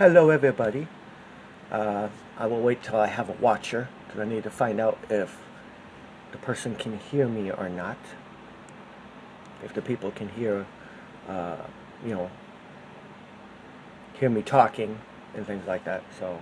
Hello, everybody. I will wait till I have a watcher because I need to find out if the person can hear me or not. If the people can hear, uh, you know, hear me talking and things like that. So,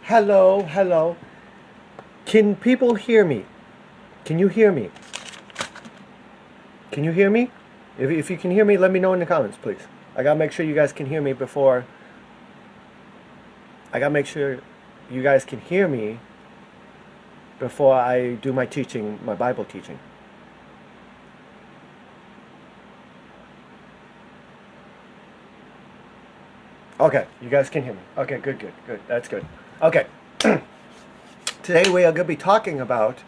hello, hello. Can people hear me? Can you hear me? Can you hear me? If you can hear me, let me know in the comments, please. I gotta make sure you guys can hear me before. I gotta make sure you guys can hear me before I do my teaching, my Bible teaching. Okay, you guys can hear me. Okay, good, good, good. That's good. Okay. Today we are going to be talking about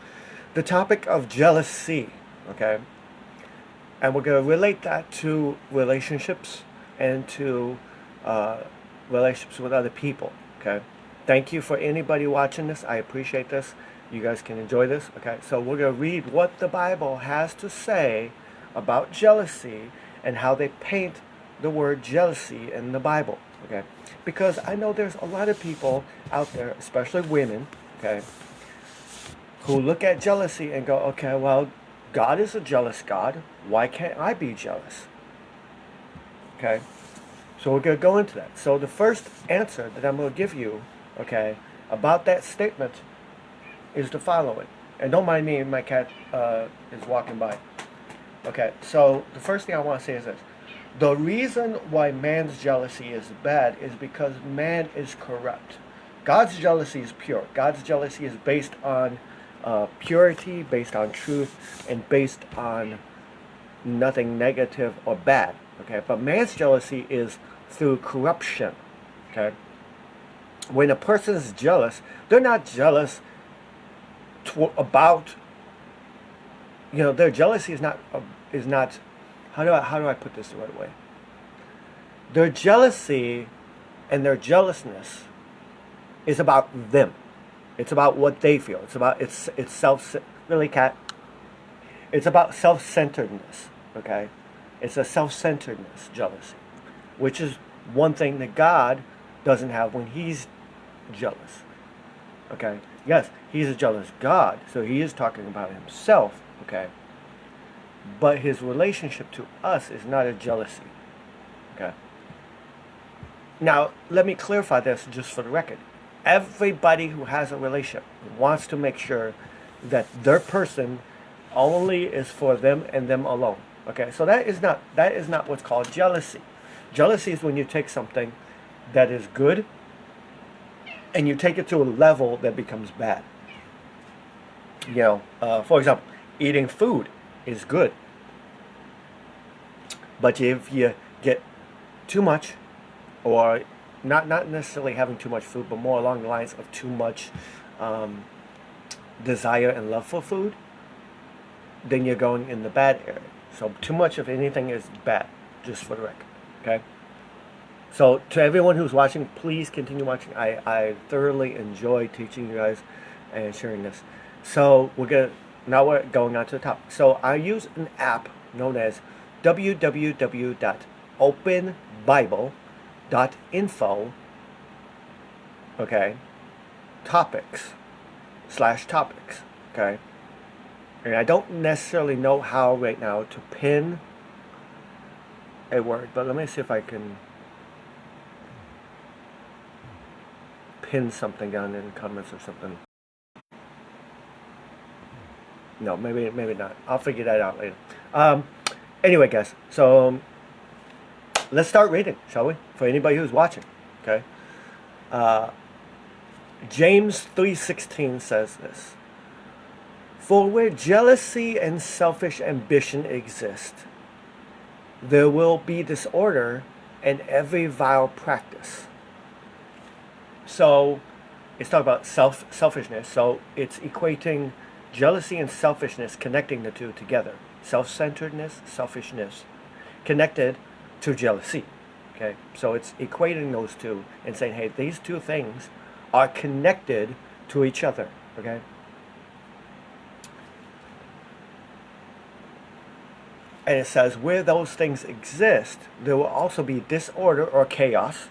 the topic of jealousy, okay? And we're going to relate that to relationships and to relationships with other people, okay? Thank you for anybody watching this. I appreciate this. You guys can enjoy this, okay? So we're going to read what the Bible has to say about jealousy and how they paint the word jealousy in the Bible, okay? Because I know there's a lot of people out there, especially women, okay, who look at jealousy and go, okay, well, God is a jealous God. Why can't I be jealous? Okay? So we're going to go into that. So the first answer that I'm going to give you, okay, about that statement is the following. And don't mind me, my cat is walking by. Okay, so the first thing I want to say is this. The reason why man's jealousy is bad is because man is corrupt. God's jealousy is pure. God's jealousy is based on purity, based on truth, and based on nothing negative or bad. Okay, but man's jealousy is through corruption. Okay, when a person is jealous, they're not jealous about. Their jealousy is not how do I put this the right way? Their jealousy and their jealousness is about them. It's about what they feel. It's self really, cat. It's about self-centeredness. Okay, it's a self-centeredness jealousy, which is one thing that God doesn't have when He's jealous. Okay, yes, He's a jealous God, so He is talking about Himself. Okay. But His relationship to us is not a jealousy. Okay. Now, let me clarify this just for the record. Everybody who has a relationship wants to make sure that their person only is for them and them alone. Okay, so that is not what's called jealousy. Jealousy is when you take something that is good and you take it to a level that becomes bad. For example, eating food is good. But if you get too much, or not necessarily having too much food, but more along the lines of too much desire and love for food, then you're going in the bad area. So too much of anything is bad, just for the record. Okay? So to everyone who's watching, please continue watching. I thoroughly enjoy teaching you guys and sharing this. So now we're going on to the topic. So I use an app known as www.openbible.info, okay, topics, okay? And I don't necessarily know how right now to pin a word, but let me see if I can pin something down in the comments or something. No, maybe not. I'll figure that out later. Anyway, guys, so let's start reading, shall we? For anybody who's watching, okay? James 3:16 says this: "For where jealousy and selfish ambition exist, there will be disorder in every vile practice. So it's talking about selfishness. So it's equating jealousy and selfishness, connecting the two together. Self-centeredness, selfishness, connected to jealousy. Okay, so it's equating those two and saying, hey, these two things are connected to each other. Okay. And it says, where those things exist, there will also be disorder or chaos.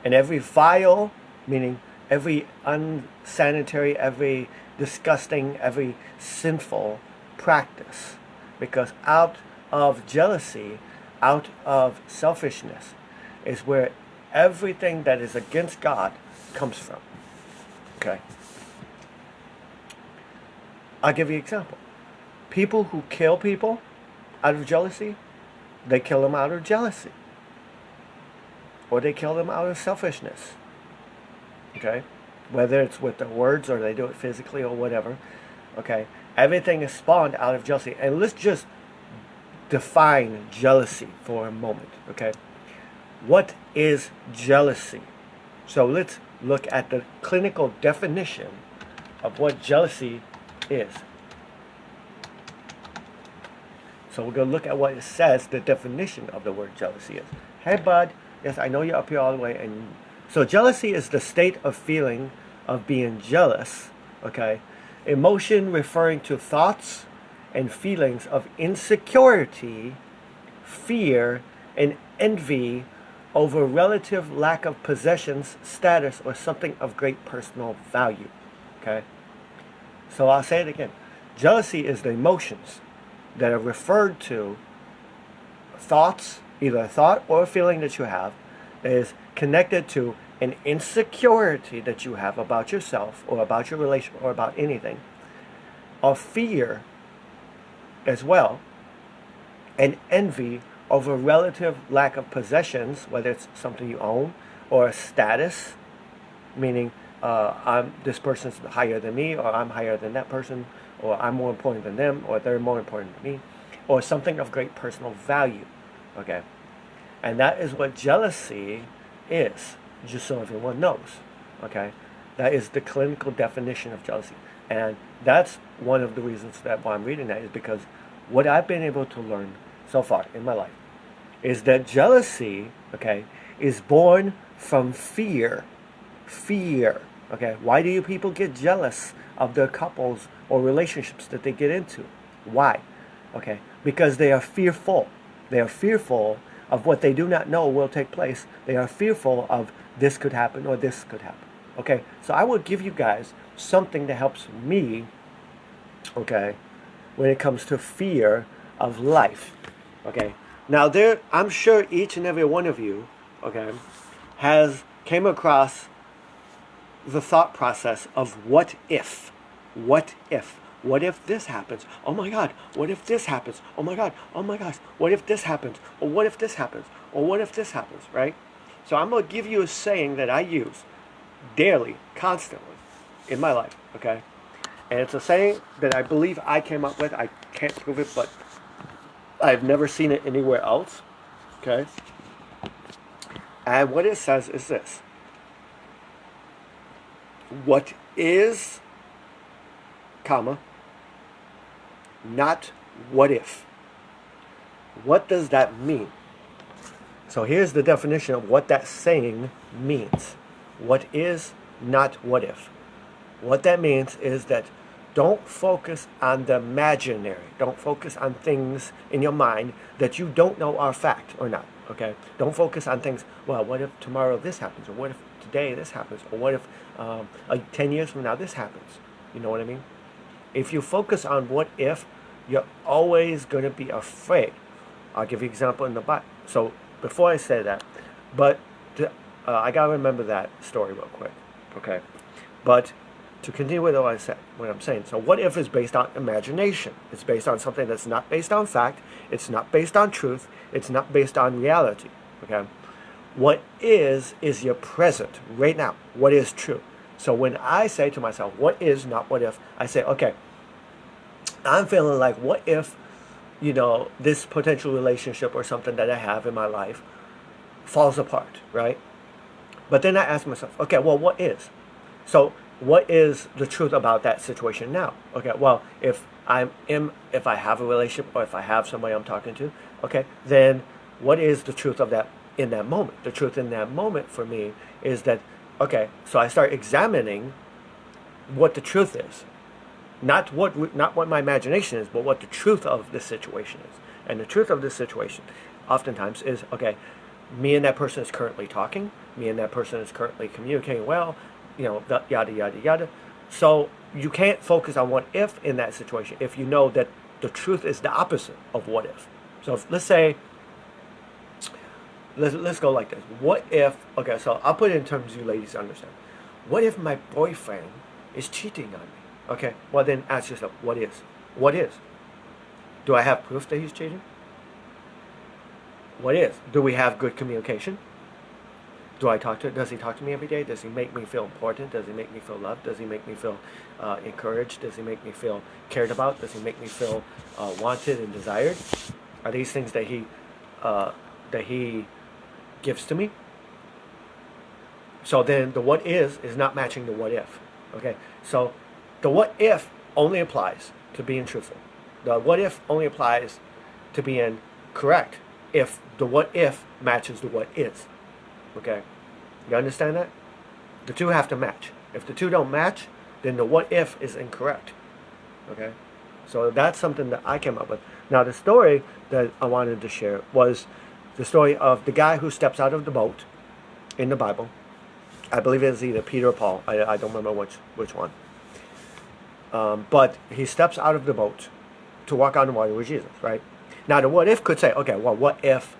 And every vile, meaning every unsanitary, every disgusting, every sinful practice. Because out of jealousy, out of selfishness, is where everything that is against God comes from. Okay? I'll give you an example. People who kill people out of jealousy, they kill them out of jealousy. Or they kill them out of selfishness. Okay? Whether it's with their words or they do it physically or whatever. Okay? Everything is spawned out of jealousy. And let's just define jealousy for a moment. Okay? What is jealousy? So let's look at the clinical definition of what jealousy is. So we're going to look at what it says, the definition of the word jealousy is. Hey, bud. Yes, I know you're up here all the way. And so jealousy is the state of feeling of being jealous. Okay? Emotion referring to thoughts and feelings of insecurity, fear, and envy over relative lack of possessions, status, or something of great personal value. Okay? So I'll say it again. Jealousy is the emotions that are referred to thoughts, either a thought or a feeling that you have, that is connected to an insecurity that you have about yourself or about your relationship or about anything, of fear as well, and envy over relative lack of possessions, whether it's something you own, or a status, meaning this person's higher than me, or I'm higher than that person, or I'm more important than them, or they're more important than me, or something of great personal value. Okay? And that is what jealousy is, just so everyone knows. Okay? That is the clinical definition of jealousy. And that's one of the reasons that why I'm reading that is because what I've been able to learn so far in my life is that jealousy, okay, is born from fear. Fear. Okay? Why do you people get jealous of their couples or relationships that they get into? Why? Okay? Because they are fearful. They are fearful of what they do not know will take place. They are fearful of this could happen or this could happen. Okay? So I will give you guys something that helps me, okay, when it comes to fear of life. Okay? Now I'm sure each and every one of you, okay, has came across the thought process of what if? What if? What if this happens? Oh my God, what if this happens? Oh my God, oh my gosh, what if this happens? Or what if this happens? Or what if this happens, right? So I'm going to give you a saying that I use daily, constantly in my life, okay? And it's a saying that I believe I came up with. I can't prove it, but I've never seen it anywhere else, okay? And what it says is this. What is, comma, not what if. What does that mean? So here's the definition of what that saying means. What is, not what if. What that means is that don't focus on the imaginary. Don't focus on things in your mind that you don't know are fact or not. Okay? Don't focus on things, well, what if tomorrow this happens? Or what if today this happens? Or what if 10 years from now this happens? You know what I mean? If you focus on what if, you're always going to be afraid. I'll give you an example in the Bible. So before I say that, but I got to remember that story real quick. Okay? But to continue with what I'm saying, so what if is based on imagination. It's based on something that's not based on fact. It's not based on truth. It's not based on reality. Okay? What is your present right now. What is true. So when I say to myself, what is, not what if, I say, okay, I'm feeling like, what if this potential relationship or something that I have in my life falls apart, right? But then I ask myself, okay, well, what is? So what is the truth about that situation now? Okay, well, if I have a relationship or if I have somebody I'm talking to, okay, then what is the truth of that in that moment? The truth in that moment for me is that, okay, so I start examining what the truth is. Not what my imagination is, but what the truth of this situation is. And the truth of this situation oftentimes is, okay, me and that person is currently talking, me and that person is currently communicating well, yada, yada, yada. So you can't focus on what if in that situation if you know that the truth is the opposite of what if. So let's say, let's go like this. What if, okay, so I'll put it in terms you ladies understand. What if my boyfriend is cheating on me? Okay, well then ask yourself, what is? What is? Do I have proof that he's cheating? What is? Do we have good communication? Does he talk to me every day? Does he make me feel important? Does he make me feel loved? Does he make me feel encouraged? Does he make me feel cared about? Does he make me feel wanted and desired? Are these things that he gives to me? So then the what is not matching the what if. Okay, so the what if only applies to being truthful. The what if only applies to being correct if the what if matches the what is. Okay, you understand that? The two have to match. If the two don't match, then the what if is incorrect. Okay, so that's something that I came up with. Now the story that I wanted to share was the story of the guy who steps out of the boat in the Bible. I believe it is either Peter or Paul. I don't remember which one. But he steps out of the boat to walk on the water with Jesus, right? Now the what if could say, okay, well, what if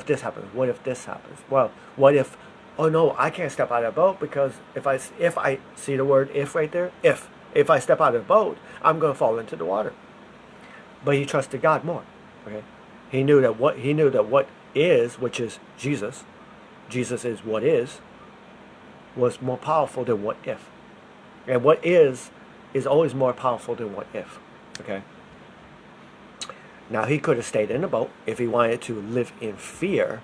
this happens? What if this happens? Well, what if, oh no, I can't step out of the boat because if I see the word if right there, if I step out of the boat, I'm going to fall into the water. But he trusted God more. Okay, he knew that what is, which is Jesus is what is, was more powerful than what if. And what is always more powerful than what if. Okay. Now he could have stayed in the boat if he wanted to live in fear,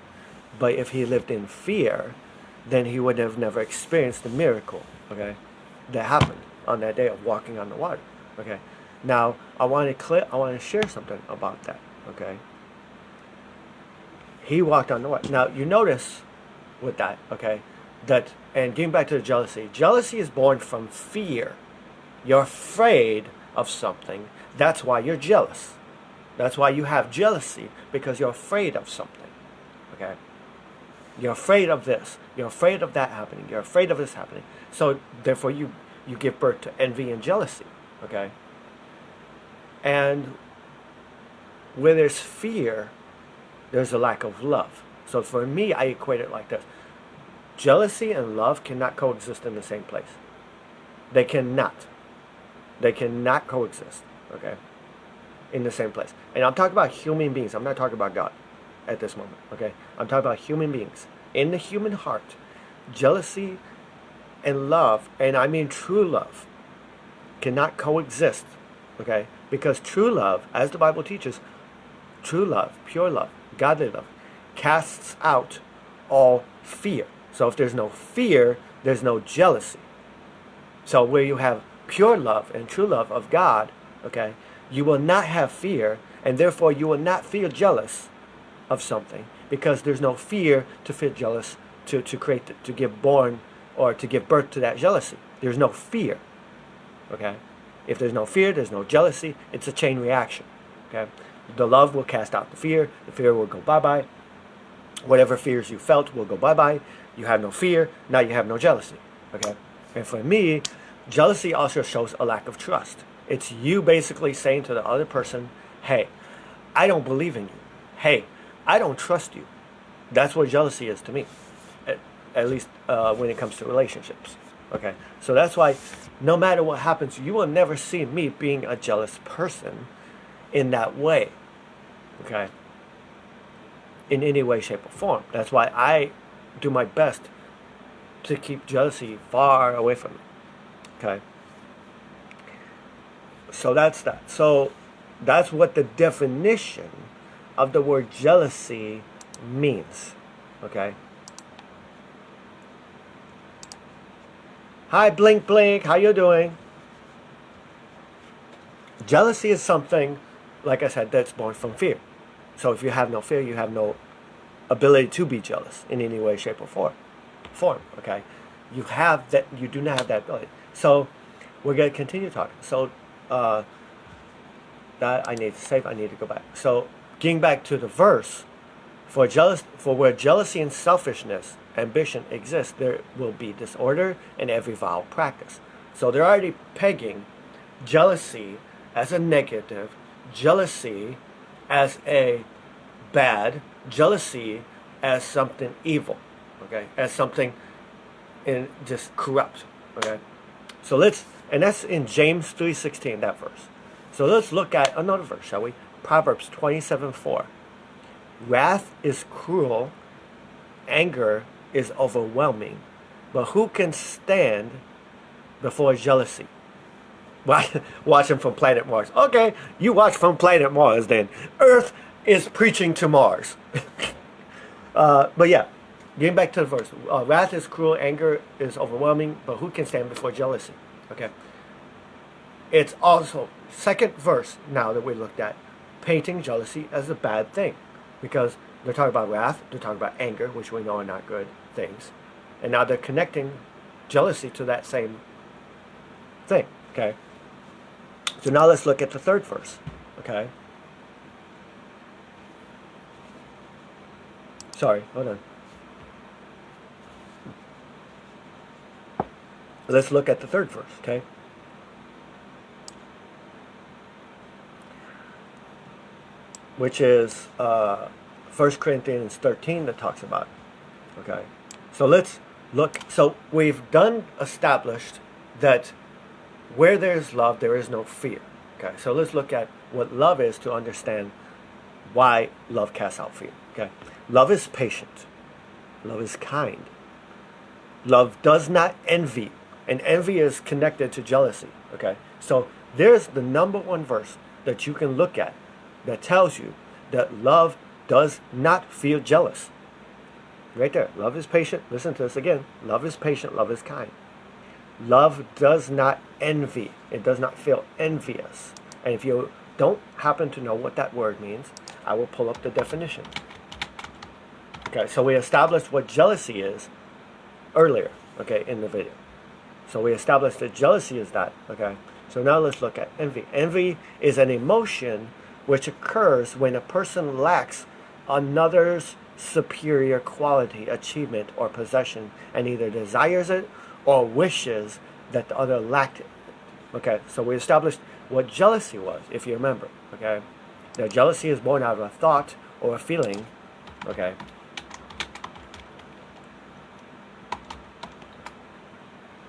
but if he lived in fear, then he would have never experienced the miracle, okay, that happened on that day of walking on the water. Okay. Now I want to share something about that. Okay. He walked on the water. Now you notice with that, okay, that, and getting back to the jealousy is born from fear. You're afraid of something. That's why you're jealous. That's why you have jealousy, because you're afraid of something. Okay? You're afraid of this. You're afraid of that happening. You're afraid of this happening. So therefore you give birth to envy and jealousy. Okay? And where there's fear, there's a lack of love. So for me, I equate it like this. Jealousy and love cannot coexist in the same place. They cannot. They cannot coexist. Okay? In the same place. And I'm talking about human beings. I'm not talking about God at this moment. Okay? I'm talking about human beings. In the human heart, jealousy and love, and I mean true love, cannot coexist. Okay? Because true love, as the Bible teaches, true love, pure love, godly love, casts out all fear. So if there's no fear, there's no jealousy. So where you have pure love and true love of God, okay, you will not have fear, and therefore you will not feel jealous of something, because there's no fear to feel jealous, to give birth to that jealousy. There's no fear. Okay? If there's no fear, there's no jealousy. It's a chain reaction. Okay? The love will cast out the fear will go bye-bye. Whatever fears you felt will go bye-bye. You have no fear, now you have no jealousy. Okay? And for me, jealousy also shows a lack of trust. It's you basically saying to the other person, hey, I don't believe in you. Hey, I don't trust you. That's what jealousy is to me, at least when it comes to relationships. Okay? So that's why no matter what happens, you will never see me being a jealous person in that way. Okay? In any way, shape, or form. That's why I do my best to keep jealousy far away from me. Okay? So that's that. So That's what the definition of the word jealousy means. Okay? Hi, Blink Blink. How you doing? Jealousy is something, like I said, that's born from fear. So if you have no fear, you have no ability to be jealous in any way, shape, or form. Okay? You have that. You do not have that ability. So we're going to continue talking. So that I need to save. I need to go back. So getting back to the verse, for where jealousy and selfishness, ambition exist, there will be disorder in every vile practice. So they're already pegging jealousy as a negative, jealousy as a bad, jealousy as something evil, okay, as something just corrupt, okay. So and that's in James 3:16, that verse. So let's look at another verse, shall we? Proverbs 27:4. Wrath is cruel, anger is overwhelming, but who can stand before jealousy? Watching from planet Mars. Okay, you watch from planet Mars then. Earth is preaching to Mars. But yeah, getting back to the verse. Wrath is cruel, anger is overwhelming, but who can stand before jealousy? Okay. It's also, second verse now that we looked at, painting jealousy as a bad thing. Because they're talking about wrath, they're talking about anger, which we know are not good things. And now they're connecting jealousy to that same thing. Okay. So now let's look at the third verse. Okay. Sorry, hold on. Let's look at the third verse, okay? Which is 1 Corinthians 13 that talks about it, okay? So let's look. So we've established that where there's love, there is no fear, okay? So let's look at what love is to understand why love casts out fear, okay? Love is patient. Love is kind. Love does not envy. And envy is connected to jealousy. Okay? So there's the number one verse that you can look at that tells you that love does not feel jealous. Right there. Love is patient. Listen to this again. Love is patient. Love is kind. Love does not envy. It does not feel envious. And if you don't happen to know what that word means, I will pull up the definition. Okay, so we established what jealousy is earlier, okay, in the video. So we established that jealousy is that, okay? So now let's look at envy. Envy is an emotion which occurs when a person lacks another's superior quality, achievement, or possession, and either desires it or wishes that the other lacked it. Okay, so we established what jealousy was, if you remember, okay? Now, jealousy is born out of a thought or a feeling, okay?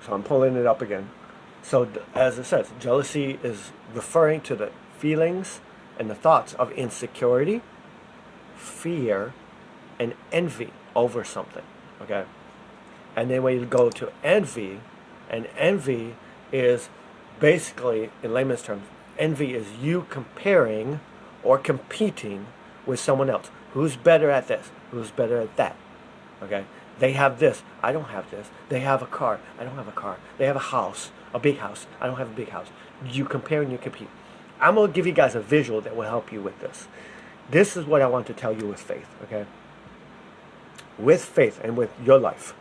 So I'm pulling it up again. So as it says, jealousy is referring to the feelings and the thoughts of insecurity, fear, and envy over something, okay? And then when you go to envy, and envy is basically, in layman's terms, envy is you comparing or competing with someone else. Who's better at this? Who's better at that? Okay? They have this. I don't have this. They have a car. I don't have a car. They have a house, a big house. I don't have a big house. You compare and you compete. I'm going to give you guys a visual that will help you with this. This is what I want to tell you with faith, okay? With faith and with your life,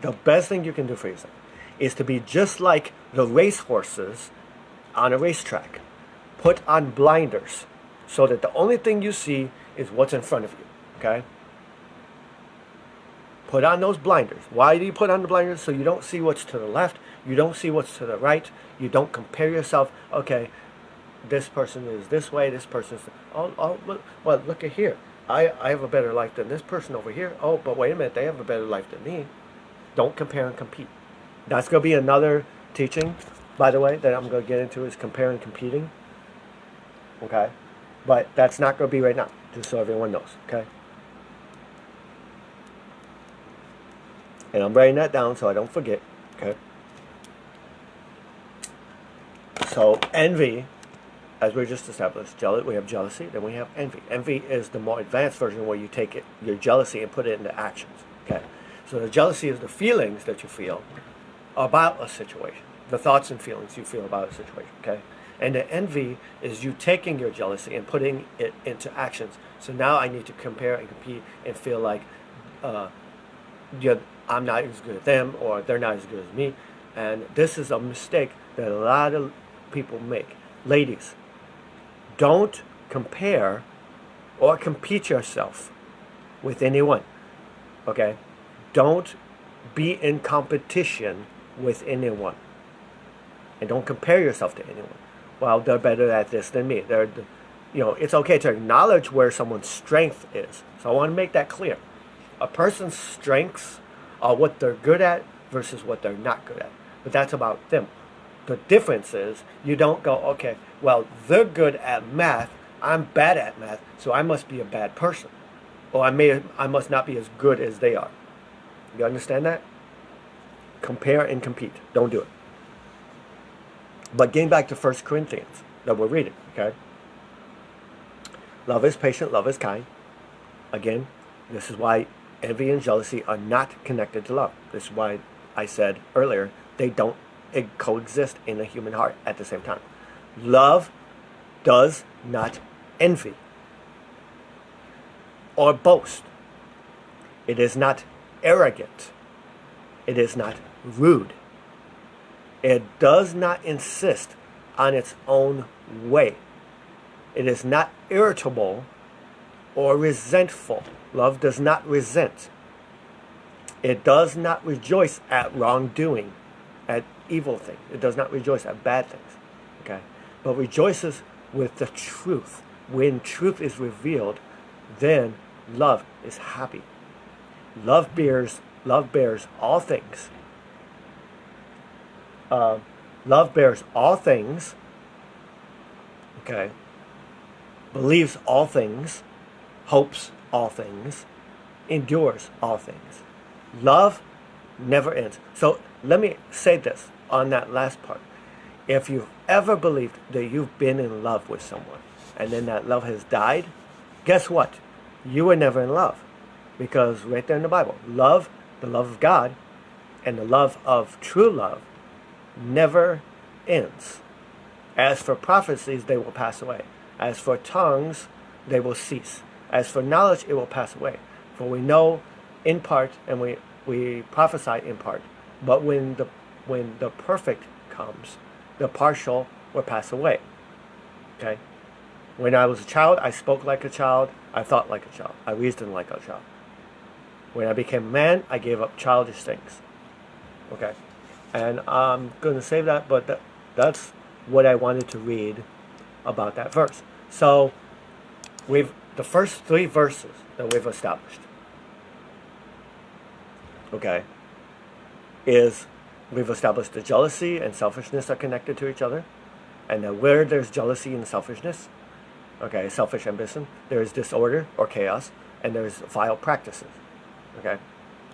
the best thing you can do for yourself is to be just like the racehorses on a racetrack. Put on blinders so that the only thing you see is what's in front of you, okay? Put on those blinders. Why do you put on the blinders? So you don't see what's to the left, you don't see what's to the right, you don't compare yourself, okay, this person is this way, this person is, well, look at here. I have a better life than this person over here. Oh, but wait a minute, they have a better life than me. Don't compare and compete. That's going to be another teaching, by the way, that I'm going to get into, is comparing and competing. Okay? But that's not going to be right now, just so everyone knows. Okay? And I'm writing that down so I don't forget. Okay? So envy as we just established, we have jealousy, then we have envy. Envy is the more advanced version where you take your jealousy and put it into actions. Okay, so the jealousy is the feelings that you feel about a situation, the thoughts and feelings you feel about a situation. Okay, and the envy is you taking your jealousy and putting it into actions. So now I need to compare and compete and feel like I'm not as good as them, or they're not as good as me. And this is a mistake that a lot of people make. Ladies, don't compare or compete yourself with anyone. Okay? Don't be in competition with anyone. And don't compare yourself to anyone. Well, they're better at this than me. It's okay to acknowledge where someone's strength is. So I want to make that clear. A person's strengths are what they're good at versus what they're not good at. But that's about them. The difference is you don't go, okay, well, they're good at math, I'm bad at math, so I must be a bad person. Or I must not be as good as they are. You understand that? Compare and compete. Don't do it. But getting back to 1 Corinthians that we're reading, okay? Love is patient, love is kind. Again, this is why envy and jealousy are not connected to love. This is why I said earlier, they don't coexist in the human heart at the same time. Love does not envy or boast. It is not arrogant. It is not rude. It does not insist on its own way. It is not irritable or resentful. Love does not resent. It does not rejoice at wrongdoing, at evil things. It does not rejoice at bad things. Okay? But rejoices with the truth. When truth is revealed, then love is happy. Love bears all things. Love bears all things. Okay? Believes all things. Hopes all things. Endures all things. Love never ends. So let me say this on that last part. If you've ever believed that you've been in love with someone and then that love has died, guess what? You were never in love. Because right there in the Bible, love, the love of God, and the love of true love never ends. As for prophecies, they will pass away. As for tongues, they will cease. As for knowledge, it will pass away. For we know in part and we prophesy in part. But when the perfect comes, the partial will pass away. Okay? When I was a child, I spoke like a child. I thought like a child. I reasoned like a child. When I became a man, I gave up childish things. Okay? And I'm going to save that, but that's what I wanted to read about that verse. So, the first 3 verses that we've established, okay, is we've established that jealousy and selfishness are connected to each other, and that where there's jealousy and selfishness, okay, selfish ambition, there is disorder or chaos, and there's vile practices, okay?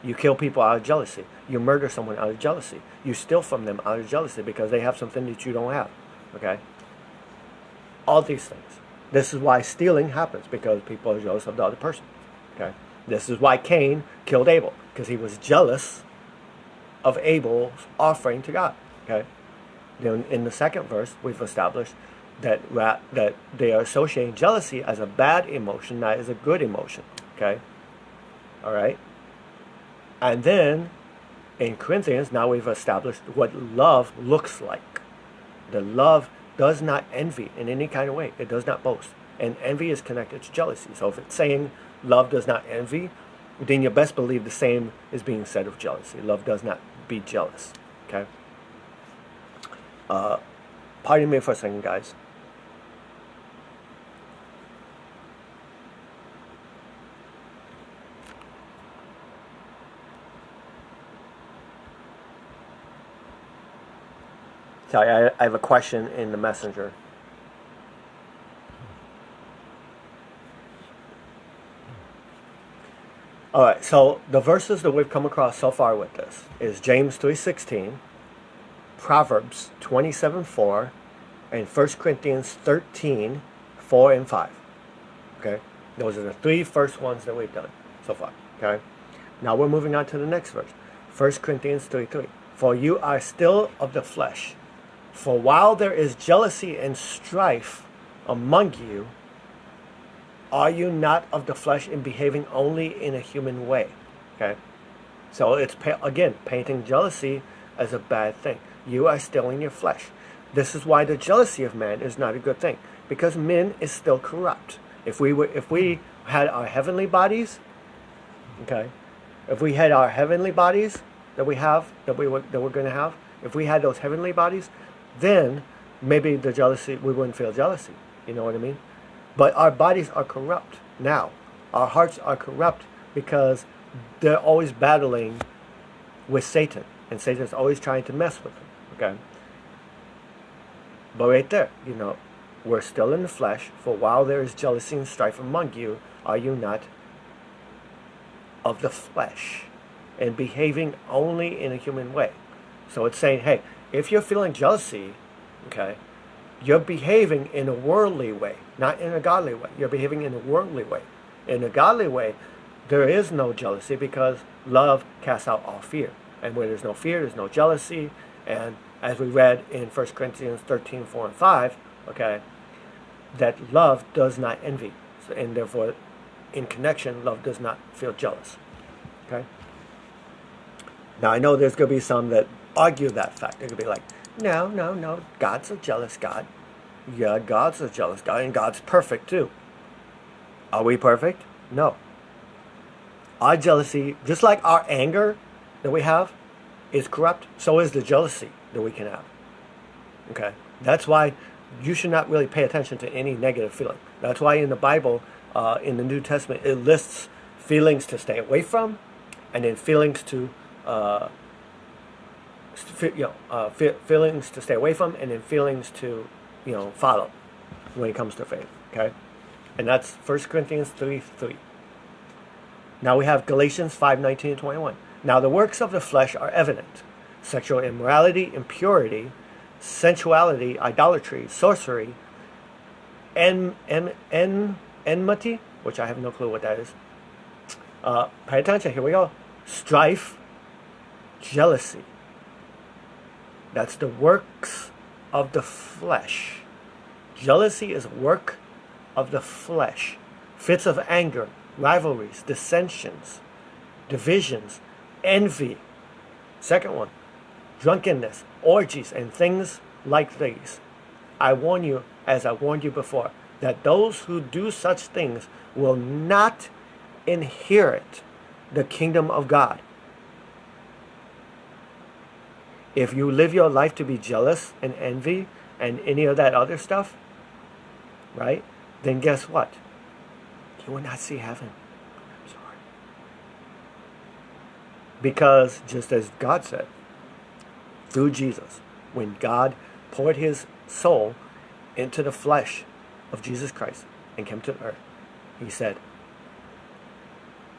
You kill people out of jealousy. You murder someone out of jealousy. You steal from them out of jealousy because they have something that you don't have, okay? All these things. This is why stealing happens, because people are jealous of the other person, okay? This is why Cain killed Abel, because he was jealous of Abel's offering to God, okay? Then in the second verse, we've established that they are associating jealousy as a bad emotion, not as a good emotion, okay? All right? And then in Corinthians, now we've established what love looks like. The love does not envy in any kind of way. It does not boast. And envy is connected to jealousy. So if it's saying love does not envy, then you best believe the same is being said of jealousy. Love does not be jealous. Okay? Pardon me for a second, guys. Sorry, I have a question in the messenger. All right, so the verses that we've come across so far with this is James 3:16, Proverbs 27:4, and 1 Corinthians 13, 4 and 5. Okay? Those are the three first ones that we've done so far. Okay? Now we're moving on to the next verse. 1 Corinthians 3:3. For you are still of the flesh. For while there is jealousy and strife among you, are you not of the flesh and behaving only in a human way? Okay? So it's, again, painting jealousy as a bad thing. You are still in your flesh. This is why the jealousy of man is not a good thing. Because men is still corrupt. If we had our heavenly bodies, okay, if we had our heavenly bodies that we're going to have, if we had those heavenly bodies, then maybe the jealousy, we wouldn't feel jealousy. You know what I mean? But our bodies are corrupt now. Our hearts are corrupt because they're always battling with Satan, and Satan's always trying to mess with them. Okay. But right there, we're still in the flesh. For while there is jealousy and strife among you, are you not of the flesh and behaving only in a human way? So it's saying, hey, if you're feeling jealousy, okay, you're behaving in a worldly way, not in a godly way. You're behaving in a worldly way. In a godly way, there is no jealousy because love casts out all fear. And where there's no fear, there's no jealousy. And as we read in 1 Corinthians 13, 4 and 5, okay, that love does not envy. So, and therefore, in connection, love does not feel jealous. Okay? Now, I know there's going to be some that argue that fact. They're going to be like, no, God's a jealous God. Yeah, God's a jealous God, and God's perfect too. Are we perfect? No. Our jealousy, just like our anger that we have, is corrupt, so is the jealousy that we can have. Okay? That's why you should not really pay attention to any negative feeling. That's why in the Bible, in the New Testament, it lists feelings to stay away from, and then feelings to feelings to stay away from, and then feelings to follow when it comes to faith. Okay, and that's 1 Corinthians 3:3. Now we have Galatians 5:19 and 21. Now the works of the flesh are evident: sexual immorality, impurity, sensuality, idolatry, sorcery, enmity, which I have no clue what that is. Pay attention, here we go. Strife, jealousy. That's the works of the flesh. Jealousy is a work of the flesh. Fits of anger, rivalries, dissensions, divisions, envy. Second one, drunkenness, orgies, and things like these. I warn you, as I warned you before, that those who do such things will not inherit the kingdom of God. If you live your life to be jealous and envy and any of that other stuff, right, then guess what? You will not see heaven. I'm sorry. Because just as God said, through Jesus, when God poured his soul into the flesh of Jesus Christ and came to earth, he said,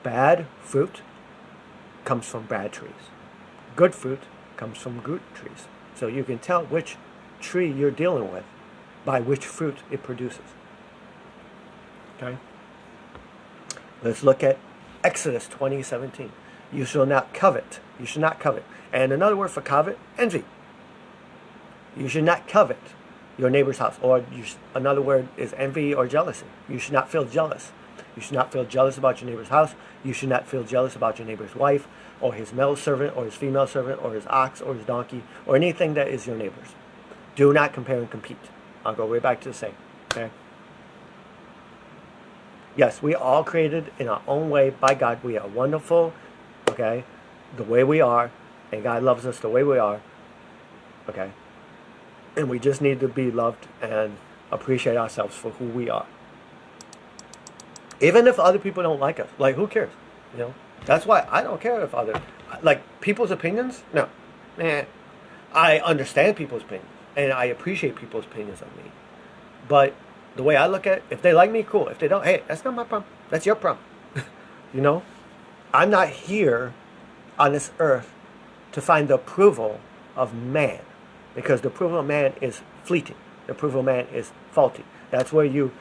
bad fruit comes from bad trees. Good fruit comes from good trees. So you can tell which tree you're dealing with by which fruit it produces. Okay? Let's look at Exodus 20:17. You shall not covet. You should not covet. And another word for covet, envy. You should not covet your neighbor's house. Or another word is envy or jealousy. You should not feel jealous. You should not feel jealous about your neighbor's house. You should not feel jealous about your neighbor's wife, or his male servant, or his female servant, or his ox, or his donkey, or anything that is your neighbor's. Do not compare and compete. I'll go way back to the same. Okay? Yes, we are all created in our own way by God. We are wonderful, okay, the way we are, and God loves us the way we are, okay? And we just need to be loved and appreciate ourselves for who we are. Even if other people don't like us, like, who cares? That's why I don't care if people's opinions, no. I understand people's opinions, and I appreciate people's opinions of me. But the way I look at it, if they like me, cool. If they don't, hey, that's not my problem. That's your problem. I'm not here on this earth to find the approval of man, because the approval of man is fleeting. The approval of man is faulty. That's where you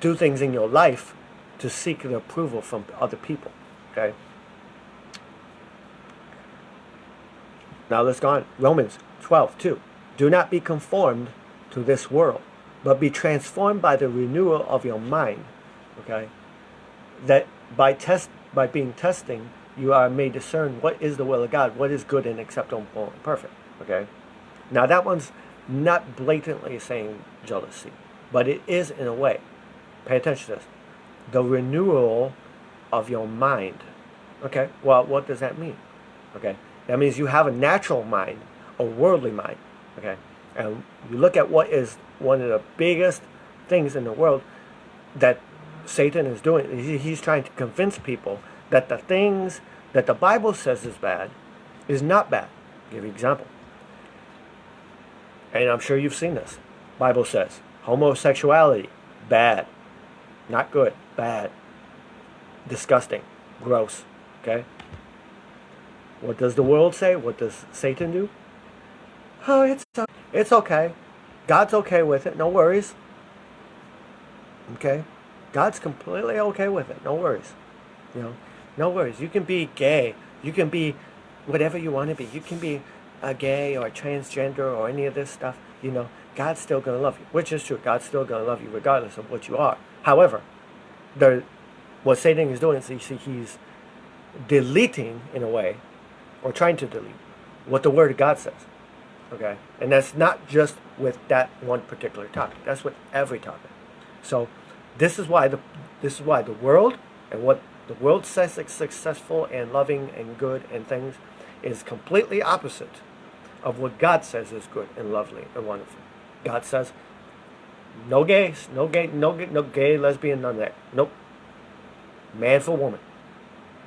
do things in your life to seek the approval from other people. Okay? Now let's go on. Romans 12:2. Do not be conformed to this world, but be transformed by the renewal of your mind. Okay? That by being testing, you are made discern what is the will of God, what is good and acceptable and perfect. Okay? Now that one's not blatantly saying jealousy, but it is in a way. Pay attention to this. The renewal of your mind. Okay? Well, what does that mean? Okay? That means you have a natural mind, a worldly mind. Okay? And you look at what is one of the biggest things in the world that Satan is doing. He's trying to convince people that the things that the Bible says is bad is not bad. I'll give you an example. And I'm sure you've seen this. Bible says homosexuality, bad. Not good, bad. Disgusting, gross. Okay? What does the world say? What does Satan do? Oh, it's okay. God's okay with it. No worries. Okay? God's completely okay with it. No worries. You know, no worries. You can be gay. You can be whatever you want to be. You can be a gay or a transgender or any of this stuff. You know, God's still going to love you, which is true. God's still going to love you regardless of what you are. However, what Satan is doing is he's deleting, in a way, or trying to delete what the Word of God says. Okay? And that's not just with that one particular topic. That's with every topic. So this is why the world and what the world says is successful and loving and good and things is completely opposite of what God says is good and lovely and wonderful. God says no gays, no gay, lesbian, none of that. Nope. Man for woman.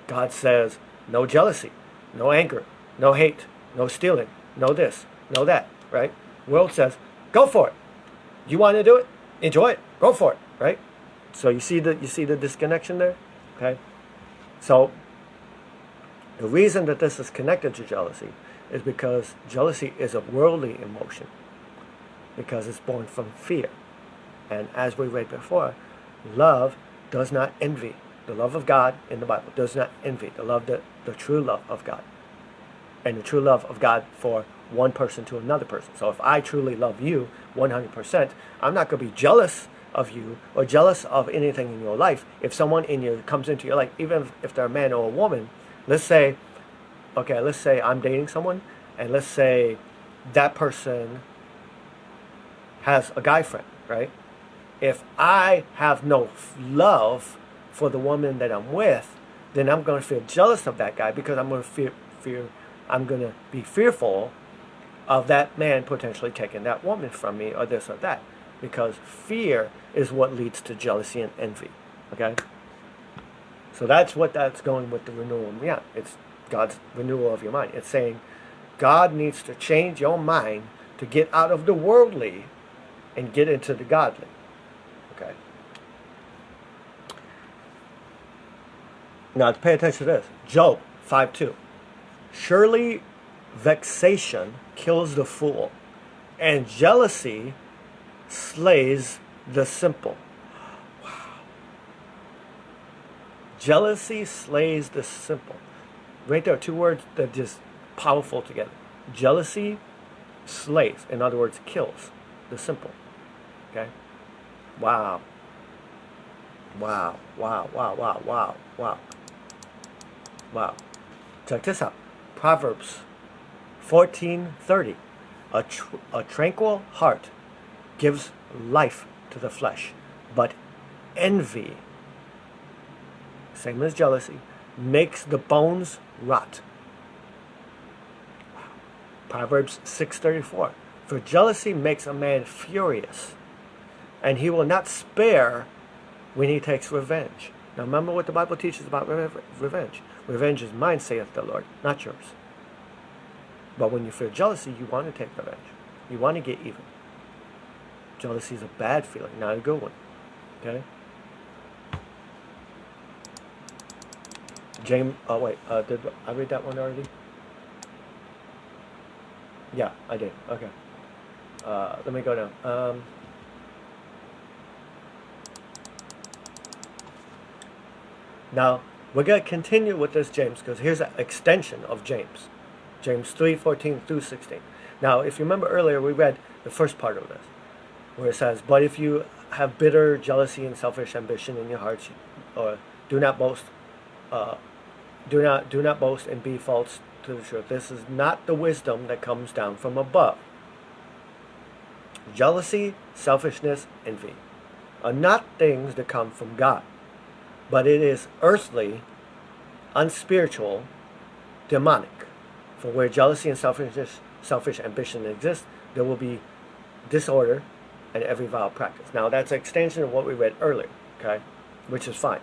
God says no jealousy, no anger, no hate, no stealing, no this, no that, right? World says, go for it. You want to do it? Enjoy it. Go for it, right? So you see the disconnection there? Okay? So the reason that this is connected to jealousy is because jealousy is a worldly emotion, because it's born from fear. And as we read before, love does not envy. The love of God in the Bible does not envy. The true love of God. And the true love of God for one person to another person. So if I truly love you 100%, I'm not going to be jealous of you or jealous of anything in your life. If someone comes into your life, even if they're a man or a woman, let's say I'm dating someone, and let's say that person has a guy friend, right? If I have no love for the woman that I'm with, then I'm going to feel jealous of that guy, because I'm going to be fearful of that man potentially taking that woman from me, or this or that, because fear is what leads to jealousy and envy. Okay? So that's going with the renewal. Yeah, it's God's renewal of your mind. It's saying God needs to change your mind to get out of the worldly and get into the godly. Okay? Now, to pay attention to this, Job 5:2. Surely vexation kills the fool, and jealousy slays the simple. Wow. Jealousy slays the simple. Right there, two words that are just powerful together. Jealousy slays, in other words, kills the simple. Okay? Wow. Wow, wow, wow, wow, wow, wow. Wow. Check this out. Proverbs 14:30. A tranquil heart gives life to the flesh, but envy, same as jealousy, makes the bones rot. Proverbs 6:34. For jealousy makes a man furious, and he will not spare when he takes revenge. Now remember what the Bible teaches about revenge. Revenge is mine, saith the Lord, not yours. But when you feel jealousy, you want to take revenge. You want to get even. Jealousy is a bad feeling, not a good one. Okay? James, did I read that one already? Yeah, I did. Okay. Let me go down. Now, we're going to continue with this James, because here's an extension of James. James 3:14 through 16. Now, if you remember earlier, we read the first part of this, where it says, "But if you have bitter jealousy and selfish ambition in your hearts, or do not boast, do not boast and be false to the truth. This is not the wisdom that comes down from above. Jealousy, selfishness, envy are not things that come from God, but it is earthly, unspiritual, demonic. For where jealousy and selfish ambition exist, there will be disorder and every vile practice." Now, that's an extension of what we read earlier, okay, which is fine.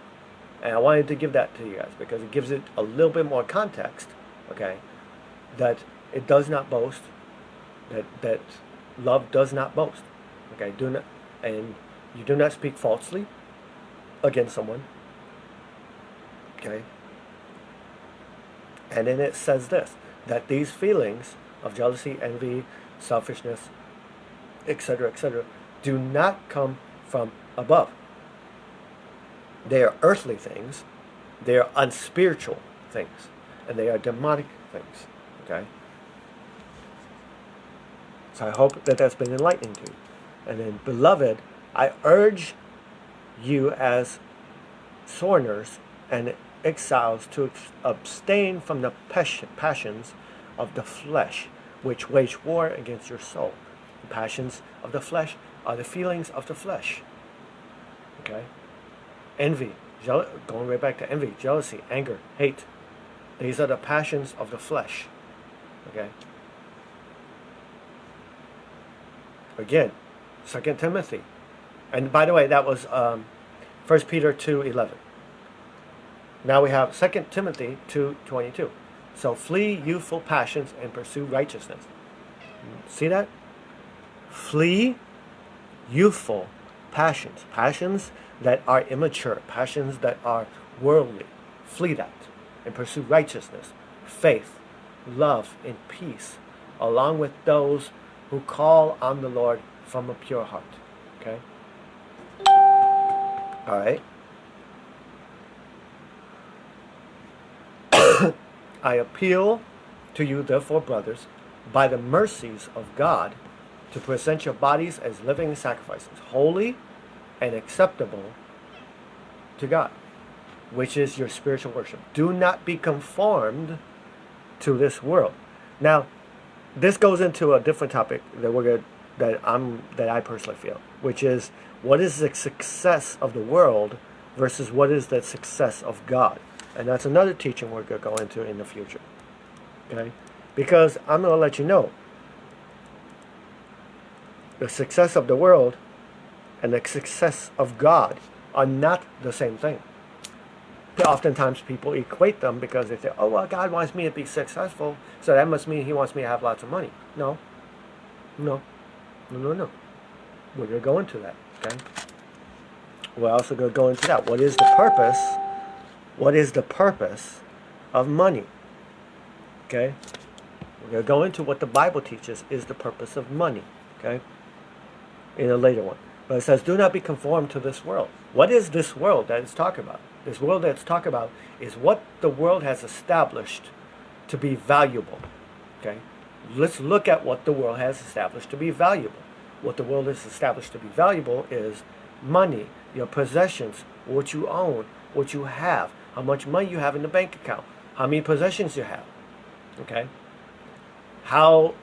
And I wanted to give that to you guys because it gives it a little bit more context, okay, that it does not boast, that love does not boast, okay, and you do not speak falsely against someone, okay. And then it says this, that these feelings of jealousy, envy, selfishness, etc., do not come from above. They are earthly things, they are unspiritual things, and they are demonic things, okay? So I hope that that's been enlightening to you. And then, beloved, I urge you as sojourners and exiles to abstain from the passions of the flesh, which wage war against your soul. The passions of the flesh are the feelings of the flesh, okay? Envy, going right back to envy, jealousy, anger, hate. These are the passions of the flesh, okay? Again, 2 Timothy. And by the way, that was 1 Peter 2:11. Now we have 2 Timothy 2:22. So flee youthful passions and pursue righteousness. See that? Flee youthful passions. Passions that are immature. Passions that are worldly. Flee that. And pursue righteousness, faith, love, and peace, along with those who call on the Lord from a pure heart. Okay? All right. I appeal to you, therefore, brothers, by the mercies of God, to present your bodies as living sacrifices, holy and acceptable to God, which is your spiritual worship. Do not be conformed to this world. Now, this goes into a different topic that I personally feel, which is, what is the success of the world versus what is the success of God? And that's another teaching we're going to go into in the future. Okay? Because I'm going to let you know, the success of the world and the success of God are not the same thing. Oftentimes people equate them because they say, oh, well, God wants me to be successful, so that must mean he wants me to have lots of money. No. We're going to go into that, okay? We're also going to go into that. What is the purpose? What is the purpose of money? Okay? We're going to go into what the Bible teaches is the purpose of money, okay? In a later one. But it says, do not be conformed to this world. What is this world that it's talking about? This world that it's talking about is what the world has established to be valuable, okay? Let's look at what the world has established to be valuable. What the world has established to be valuable is money, your possessions, what you own, what you have, how much money you have in the bank account, how many possessions you have, okay? How,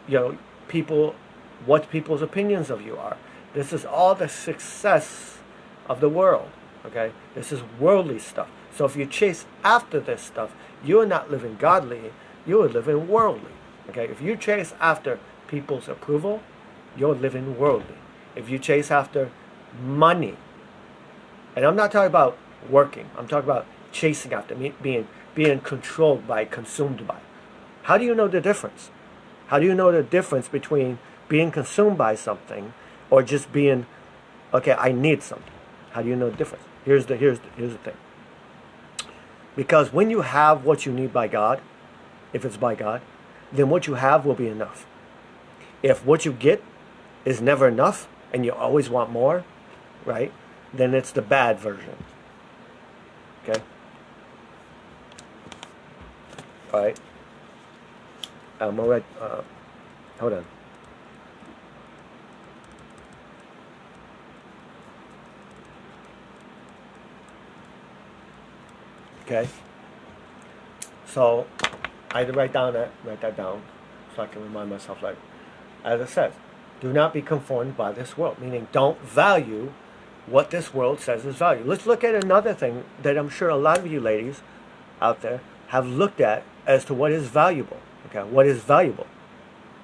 what people's opinions of you are. This is all the success of the world, okay? This is worldly stuff. So if you chase after this stuff, you're not living godly, you're living worldly, okay? If you chase after people's approval, you're living worldly. If you chase after money, and I'm not talking about working, I'm talking about chasing after, being controlled by, consumed by. How do you know the difference? How do you know the difference between being consumed by something or just being, okay, I need something? How do you know the difference? Here's the thing. Because when you have what you need by God, if it's by God, then what you have will be enough. If what you get is never enough and you always want more, right? Then it's the bad version. Okay? Alright? I'm already, hold on. Okay? So, I had to write that down so I can remind myself, like, as it says, do not be conformed by this world, meaning don't value what this world says is value. Let's look at another thing that I'm sure a lot of you ladies out there have looked at as to what is valuable. Okay, what is valuable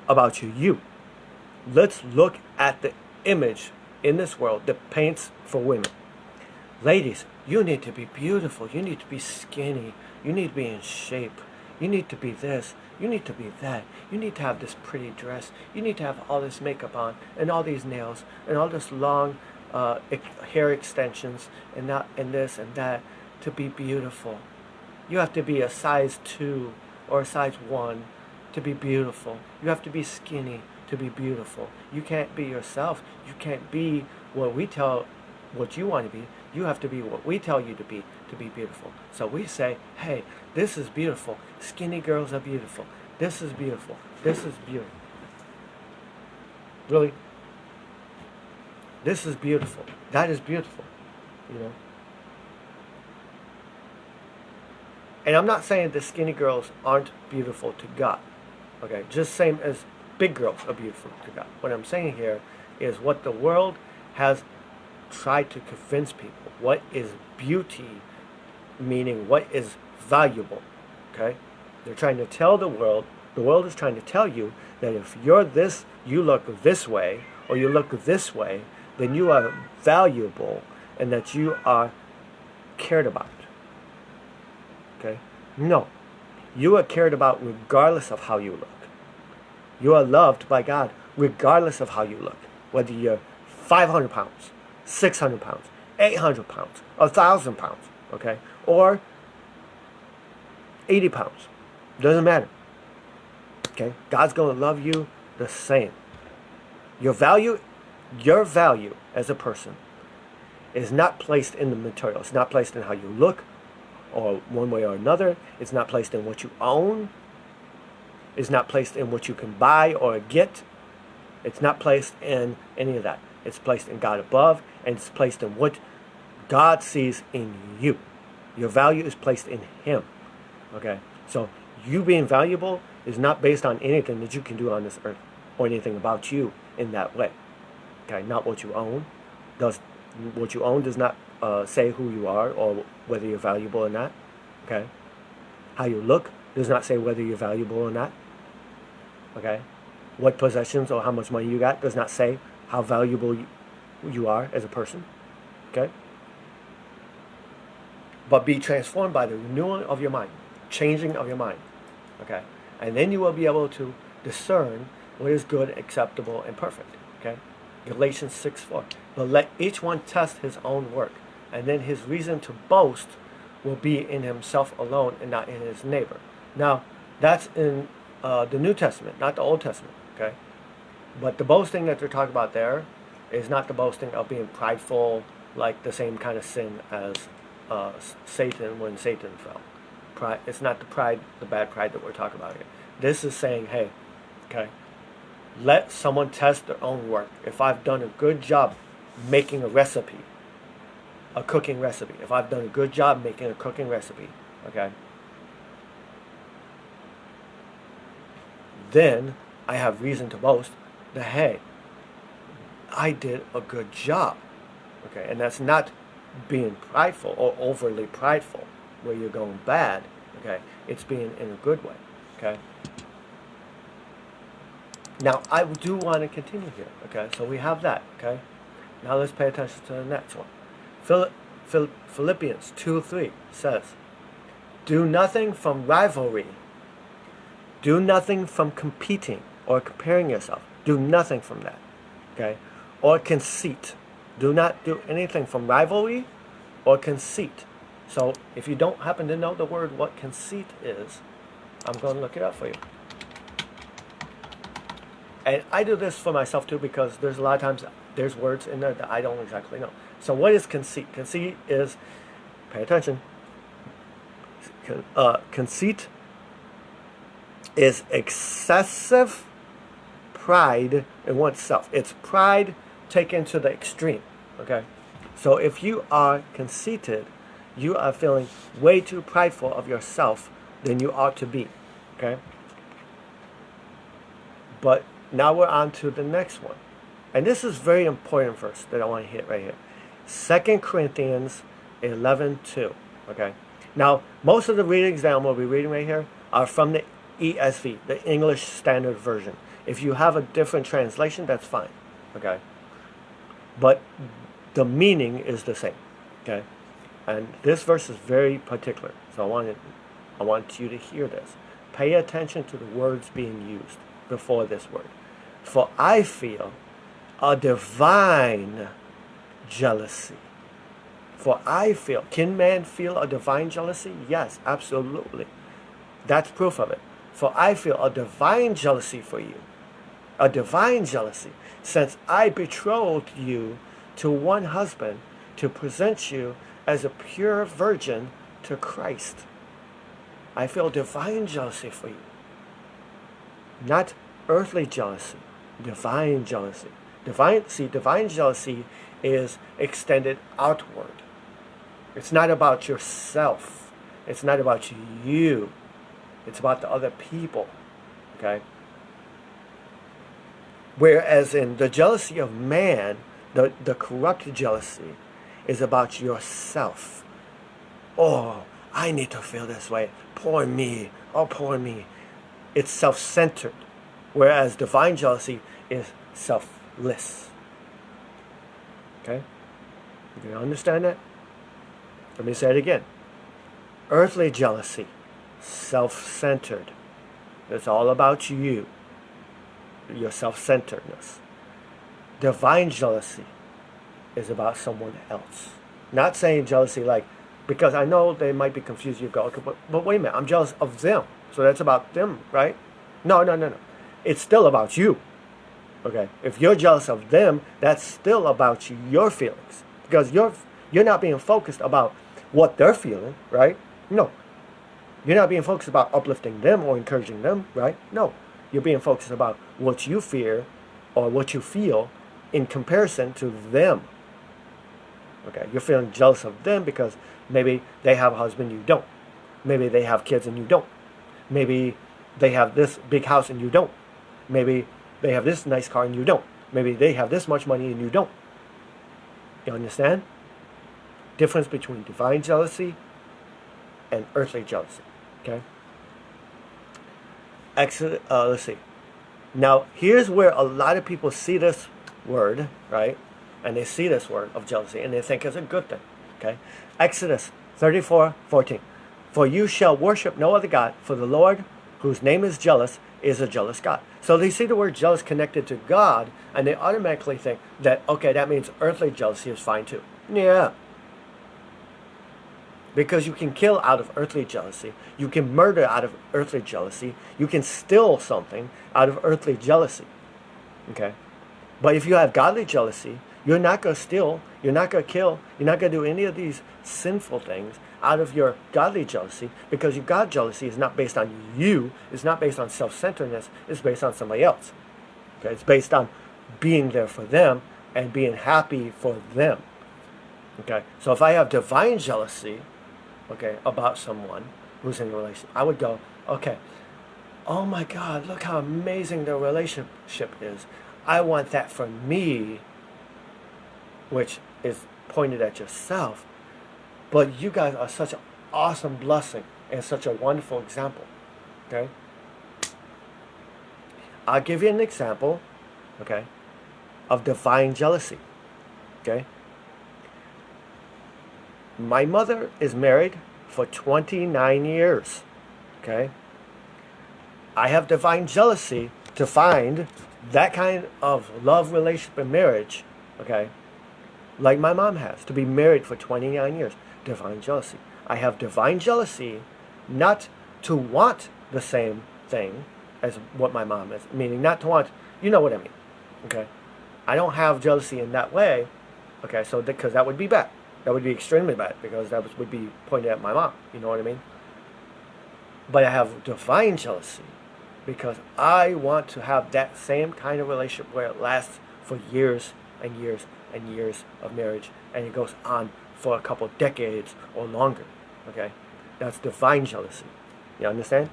about you? Let's look at the image in this world that paints for women. Ladies, you need to be beautiful. You need to be skinny. You need to be in shape. You need to be this. You need to be that. You need to have this pretty dress. You need to have all this makeup on and all these nails and all this long hair extensions and this and that to be beautiful. You have to be a size 2 or a size 1 to be beautiful. You have to be skinny to be beautiful. You can't be yourself. You can't be what you want to be. You have to be what we tell you to be beautiful. So we say, hey, this is beautiful. Skinny girls are beautiful. This is beautiful. This is beautiful. Really? This is beautiful. That is beautiful. You know? And I'm not saying that skinny girls aren't beautiful to God. Okay? Just same as big girls are beautiful to God. What I'm saying here is what the world has tried to convince people. What is beauty, meaning what is valuable. Okay? They're trying to tell the world is trying to tell you that if you're this, you look this way, or you look this way, then you are valuable and that you are cared about. Okay? No. You are cared about regardless of how you look. You are loved by God regardless of how you look. Whether you're 500 pounds, 600 pounds, 800 pounds, 1,000 pounds, okay? Or 80 pounds. Doesn't matter. Okay? God's going to love you the same. Your value as a person is not placed in the material. It's not placed in how you look or one way or another. It's not placed in what you own. It's not placed in what you can buy or get. It's not placed in any of that. It's placed in God above, and it's placed in what God sees in you. Your value is placed in Him. Okay? So you being valuable is not based on anything that you can do on this earth or anything about you in that way. Okay? Not what you own. What you own does not say who you are or whether you're valuable or not. Okay? How you look does not say whether you're valuable or not. Okay? What possessions or how much money you got does not say how valuable you are as a person. Okay? But be transformed by the renewing of your mind, changing of your mind. Okay? And then you will be able to discern what is good, acceptable, and perfect. Okay? Galatians 6:4. But let each one test his own work, and then his reason to boast will be in himself alone and not in his neighbor. Now, that's in the New Testament, not the Old Testament. Okay? But the boasting that they're talking about there is not the boasting of being prideful, like the same kind of sin as Satan when Satan fell. Pride. It's not the bad pride that we're talking about here. This is saying, hey, okay, let someone test their own work. If I've done a good job making a recipe, a cooking recipe, if I've done a good job making a cooking recipe, okay, then I have reason to boast that, hey, I did a good job. Okay, and that's not being prideful or overly prideful where you're going bad. Okay, it's being in a good way. Okay. Now I do want to continue here. Okay, so we have that. Okay. Now let's pay attention to the next one. Philippians 2:3 says, "Do nothing from rivalry. Do nothing from competing or comparing yourself. Do nothing from that. Okay, or conceit. Do not do anything from rivalry or conceit." So if you don't happen to know the word what conceit is, I'm going to look it up for you. And I do this for myself too, because there's a lot of times there's words in there that I don't exactly know. So what is conceit? Conceit is, pay attention, conceit is excessive pride in oneself. It's pride taken to the extreme. Okay? So if you are conceited, you are feeling way too prideful of yourself than you ought to be. Okay? But now we're on to the next one. And this is very important verse that I want to hit right here. 2 Corinthians 11:2. Okay? Now, most of the readings that I'm going to be reading right here are from the ESV, the English Standard Version. If you have a different translation, that's fine. Okay? But the meaning is the same. Okay? And this verse is very particular. So I want you to hear this. Pay attention to the words being used before this word. For I feel a divine jealousy. For I feel. Can man feel a divine jealousy? Yes, absolutely. That's proof of it. For I feel a divine jealousy for you. A divine jealousy. Since I betrothed you to one husband to present you as a pure virgin to Christ. I feel divine jealousy for you. Not earthly jealousy. Divine jealousy. Divine jealousy is extended outward. It's not about yourself. It's not about you. It's about the other people. Okay? Whereas in the jealousy of man, the corrupt jealousy is about yourself. Oh, I need to feel this way. Poor me. Oh, poor me. It's self-centered. Whereas divine jealousy is selfless. Okay? You understand that? Let me say it again. Earthly jealousy, self-centered. It's all about you, your self-centeredness. Divine jealousy is about someone else. Not saying jealousy like, because I know they might be confused. You go, okay, but wait a minute, I'm jealous of them. So that's about them, right? No. It's still about you. Okay? If you're jealous of them, that's still about your feelings. Because you're not being focused about what they're feeling, right? No. You're not being focused about uplifting them or encouraging them, right? No. You're being focused about what you fear or what you feel in comparison to them. Okay? You're feeling jealous of them because maybe they have a husband you don't. Maybe they have kids and you don't. Maybe they have this big house and you don't. Maybe they have this nice car and you don't. Maybe they have this much money and you don't. You understand? Difference between divine jealousy and earthly jealousy. Okay? Let's see. Now, here's where a lot of people see this word, right? And they see this word of jealousy and they think it's a good thing. Okay? Exodus 34:14. For you shall worship no other God, for the Lord, whose name is jealous, is a jealous God. So they see the word jealous connected to God, and they automatically think that, okay, that means earthly jealousy is fine too. Yeah. Because you can kill out of earthly jealousy. You can murder out of earthly jealousy. You can steal something out of earthly jealousy. Okay? But if you have godly jealousy, you're not going to steal. You're not going to kill. You're not going to do any of these sinful things out of your godly jealousy, because your God jealousy is not based on you. It's not based on self-centeredness. It's based on somebody else. Okay? It's based on being there for them and being happy for them. Okay? So if I have divine jealousy, okay, about someone who's in a relationship, I would go, okay, oh my God, look how amazing the relationship is. I want that for me, which is pointed at yourself. But you guys are such an awesome blessing and such a wonderful example. Okay? I'll give you an example, okay, of divine jealousy. Okay? My mother is married for 29 years. Okay? I have divine jealousy to find that kind of love, relationship, and marriage, okay, like my mom has, to be married for 29 years. Divine jealousy. I have divine jealousy not to want the same thing, as what my mom is. Meaning not to want, you know what I mean. Okay? I don't have jealousy in that way. Okay, so because that would be bad. That would be extremely bad because would be pointed at my mom. You know what I mean? But I have divine jealousy because I want to have that same kind of relationship where it lasts for years and years and years of marriage, and it goes on for a couple decades or longer. Okay? That's divine jealousy. You understand?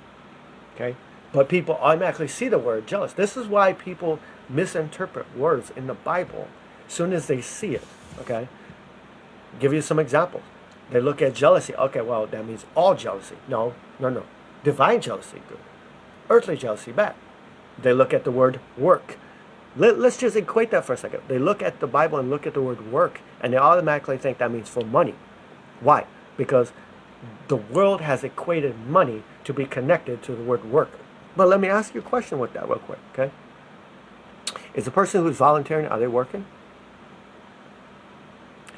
Okay? But people automatically see the word jealous. This is why people misinterpret words in the Bible as soon as they see it. Okay? Give you some examples. They look at jealousy. Okay, well, that means all jealousy. No, no, no. Divine jealousy, good. Earthly jealousy, bad. They look at the word work. Let's just equate that for a second. They look at the Bible and look at the word work, and they automatically think that means for money. Why? Because the world has equated money to be connected to the word work. But let me ask you a question with that real quick, okay? Is a person who's volunteering, are they working?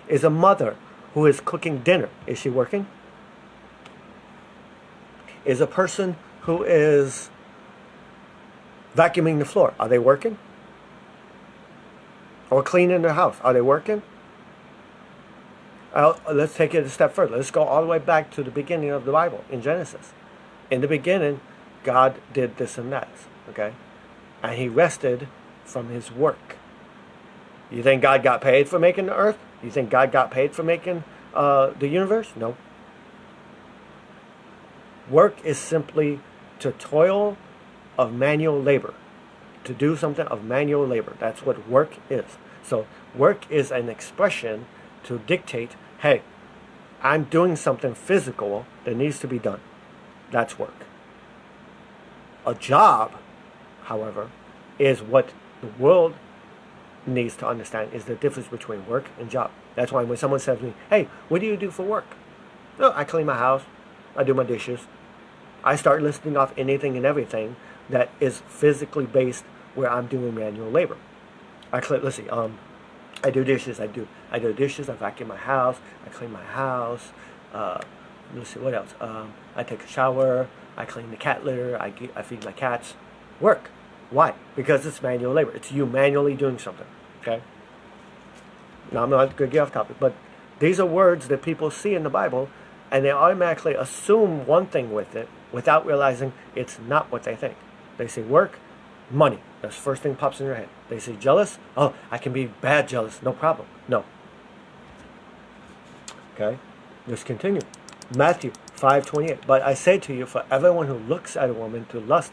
Is a mother who is cooking dinner, is she working? Is a person who is vacuuming the floor, are they working? Or cleaning their house, are they working? Let's take it a step further. Let's go all the way back to the beginning of the Bible, in Genesis. In the beginning, God did this and that, okay? And he rested from his work. You think God got paid for making the earth? You think God got paid for making the universe? No. Work is simply to toil of manual labor. To do something of manual labor. That's what work is. So work is an expression to dictate, hey, I'm doing something physical that needs to be done. That's work. A job, however, is what the world needs to understand is the difference between work and job. That's why when someone says to me, hey, what do you do for work? Oh, I clean my house. I do my dishes. I start listing off anything and everything that is physically based where I'm doing manual labor. Let's see, I do dishes. I do dishes. I vacuum my house. I clean my house. Let's see, what else? I take a shower. I clean the cat litter. I feed my cats. Work. Why? Because it's manual labor. It's you manually doing something. Okay? Now, I'm not going to get off topic, but these are words that people see in the Bible, and they automatically assume one thing with it without realizing it's not what they think. They say work, money. That's the first thing pops in their head. They say jealous. Oh, I can be bad jealous. No problem. No. Okay? Let's continue. Matthew 5:28. But I say to you, for everyone who looks at a woman to lust